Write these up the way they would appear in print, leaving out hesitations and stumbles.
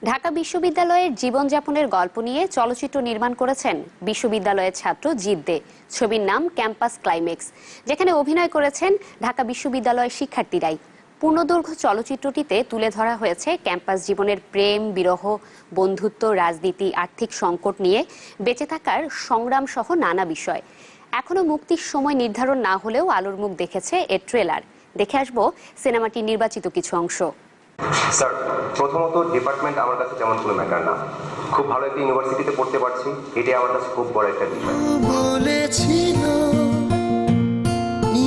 ঢাকা বিশ্ববিদ্যালয়ের জীবনযাপনের গল্প নিয়ে চলচ্চিত্র নির্মাণ করেছেন বিশ্ববিদ্যালয়ের ছাত্র জিৎ দে। ছবির নাম ক্যাম্পাস ক্লাইম্যাক্স, যেখানে অভিনয় করেছেন ঢাকা বিশ্ববিদ্যালয়ের শিক্ষার্থীরাই। পূর্ণদৈর্ঘ্য চলচ্চিত্রটিতে তুলে ধরা হয়েছে ক্যাম্পাস জীবনের প্রেম, বিরহ, বন্ধুত্ব, রাজনীতি, আর্থিক সংকট নিয়ে বেঁচে থাকার সংগ্রাম সহ নানা বিষয়। এখনো মুক্তির সময় নির্ধারণ না হলেও আলোর মুখ দেখেছে এর ট্রেলার। দেখে আসবো সিনেমাটির নির্বাচিত কিছু অংশ। স্যার, প্রথমত ডিপার্টমেন্ট আমার কাছে তেমন কোনো ম্যাটার না। খুব ভালো একটা ইউনিভার্সিটিতে পড়তে পারছি, এটাই আমার কাছে খুব বড় একটা বিষয়। বলেছিল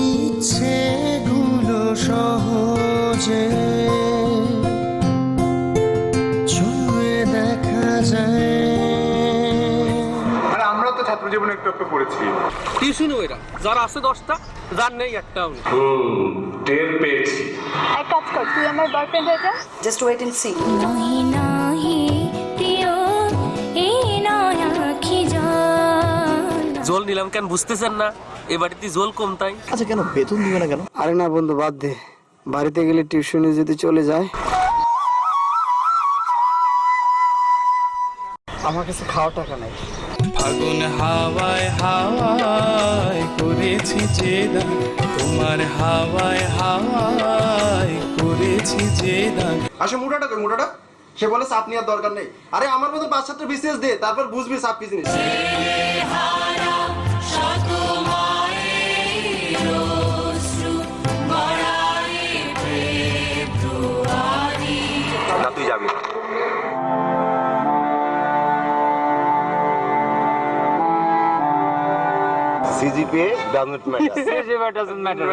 ইচ্ছেগুলো সহজে ছুঁয়ে দেখা যায়। আর আমরা তো ছাত্র জীবনে একটু পড়েছি। টিউশন ওইরা যারা আছে 10টা, যার নেই একটাও নেই। টের পেয়েছি। এক কাজ কর, তুই আমার বয়ফ্রেন্ড হয়ে যা। Just wait and see. জল নিলাম কেন বুঝতেছেন না? এ বাড়িতে জল কম তাই। আচ্ছা, কেন বেতন দিবে না কেন? আরে না বন্ধু, বাদ দে। বাড়িতে গেলে টিউশনে যদি চলে যায়। আমার কাছে খাওয়ার টাকা নাই। ফাগুন হাওয়ায় হাওয়ায় করেছি জেদা, তোমার হাওয়ায় হাওয়ায় করেছি জেদা। আসে মোটাটা কই, মোটাটা সে বলে সাপ নেওয়ার দরকার নেই। আরে আমার মতো 5-7টা বিসিএস দে, তারপর বুঝবি সাপ কি জিনিস। না, তুই যাবি না। CGPA doesn't matter. CGPA doesn't matter.